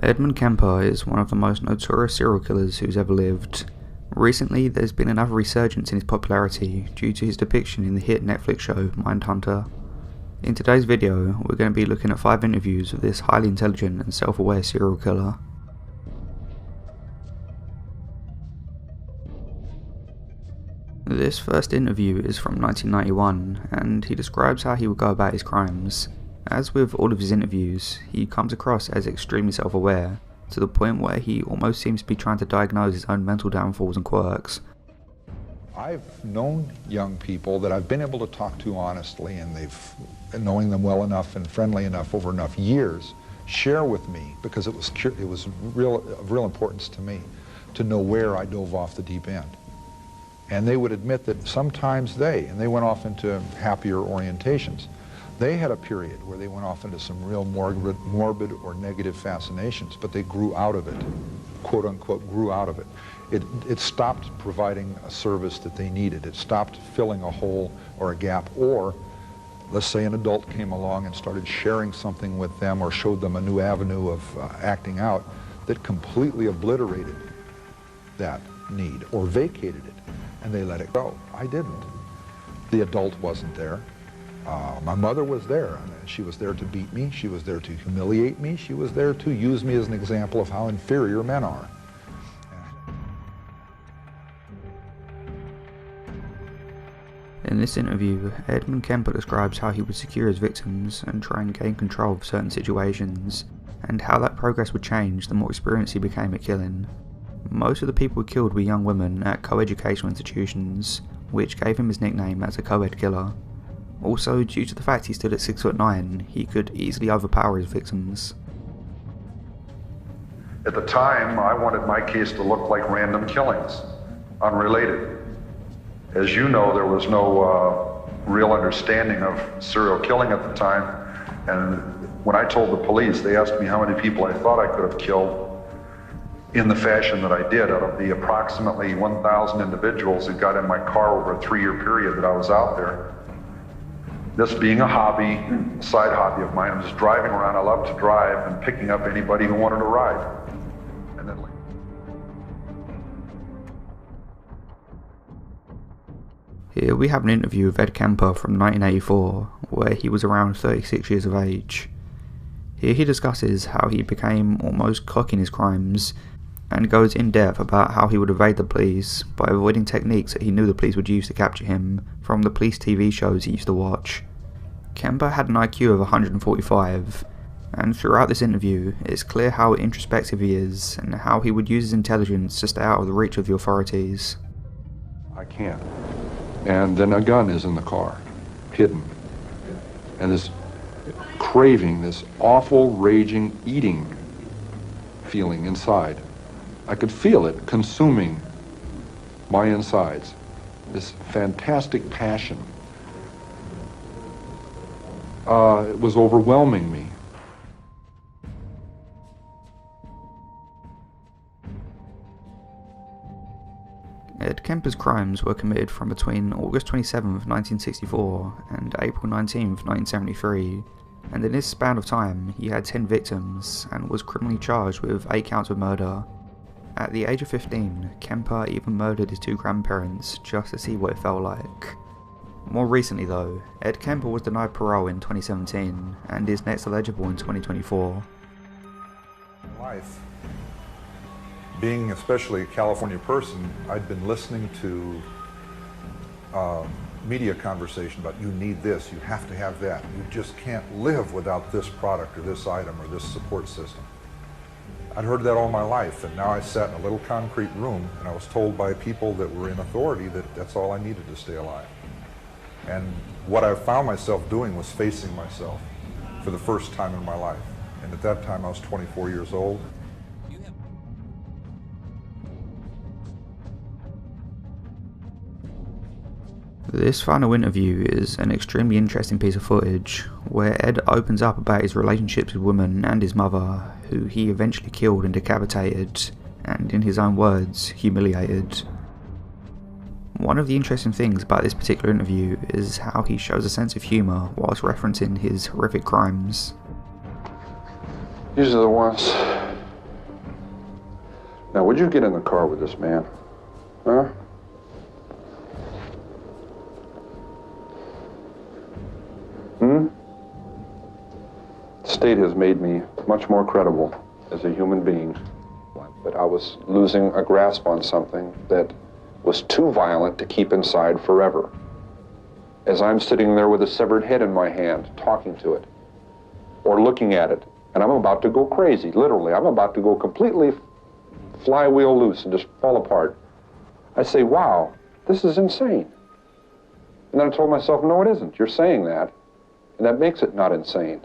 Edmund Kemper is one of the most notorious serial killers who's ever lived. Recently, there's been another resurgence in his popularity due to his depiction in the hit Netflix show Mindhunter. In today's video, we're going to be looking at 5 interviews of this highly intelligent and self-aware serial killer. This first interview is from 1991, and he describes how he would go about his crimes. As with all of his interviews, he comes across as extremely self-aware, to the point where he almost seems to be trying to diagnose his own mental downfalls and quirks. I've known young people that I've been able to talk to honestly, and knowing them well enough and friendly enough over enough years, share with me, because it was of real importance to me, to know where I dove off the deep end. And they would admit that sometimes they went off into happier orientations. They had a period where they went off into some real morbid or negative fascinations, but they grew out of it, quote unquote, grew out of it. It stopped providing a service that they needed. It stopped filling a hole or a gap, or let's say an adult came along and started sharing something with them or showed them a new avenue of acting out that completely obliterated that need or vacated it, and they let it go. I didn't. The adult wasn't there. My mother was there. She was there to beat me. She was there to humiliate me. She was there to use me as an example of how inferior men are. In this interview, Edmund Kemper describes how he would secure his victims and try and gain control of certain situations, and how that progress would change the more experienced he became at killing. Most of the people he killed were young women at co-educational institutions, which gave him his nickname as a co-ed killer. Also, due to the fact he stood at 6'9", he could easily overpower his victims. At the time, I wanted my case to look like random killings, unrelated. As you know, there was no real understanding of serial killing at the time, and when I told the police, they asked me how many people I thought I could have killed in the fashion that I did out of the approximately 1,000 individuals who got in my car over a 3-year period that I was out there. This being a hobby, a side hobby of mine, I'm just driving around. I love to drive and picking up anybody who wanted to ride. And then, Here we have an interview with Ed Kemper from 1984, where he was around 36 years of age. Here he discusses how he became almost cocky in his crimes, and goes in depth about how he would evade the police by avoiding techniques that he knew the police would use to capture him from the police TV shows he used to watch. Kemper had an IQ of 145, and throughout this interview it's clear how introspective he is and how he would use his intelligence to stay out of the reach of the authorities. I can't. And then a gun is in the car, hidden. And this craving, this awful, raging, eating feeling inside. I could feel it consuming my insides. This fantastic passion. It was overwhelming me. Ed Kemper's crimes were committed from between August 27th, 1964 and April 19th, 1973, and in this span of time he had 10 victims and was criminally charged with 8 counts of murder. At the age of 15, Kemper even murdered his 2 grandparents just to see what it felt like. More recently though, Ed Kemper was denied parole in 2017 and is next eligible in 2024. Life, being especially a California person, I'd been listening to media conversation about you need this, you have to have that, you just can't live without this product or this item or this support system. I'd heard that all my life, and now I sat in a little concrete room and I was told by people that were in authority that that's all I needed to stay alive. And what I found myself doing was facing myself for the first time in my life. And at that time I was 24 years old. This final interview is an extremely interesting piece of footage, where Ed opens up about his relationships with women and his mother, who he eventually killed and decapitated, and in his own words, humiliated. One of the interesting things about this particular interview is how he shows a sense of humour whilst referencing his horrific crimes. These are the ones Now, would you get in the car with this man? Huh? The state has made me much more credible as a human being. But I was losing a grasp on something that was too violent to keep inside forever. As I'm sitting there with a severed head in my hand, talking to it, or looking at it, and I'm about to go crazy, literally. I'm about to go completely flywheel loose and just fall apart. I say, wow, this is insane. And then I told myself, no, it isn't. You're saying that, and that makes it not insane.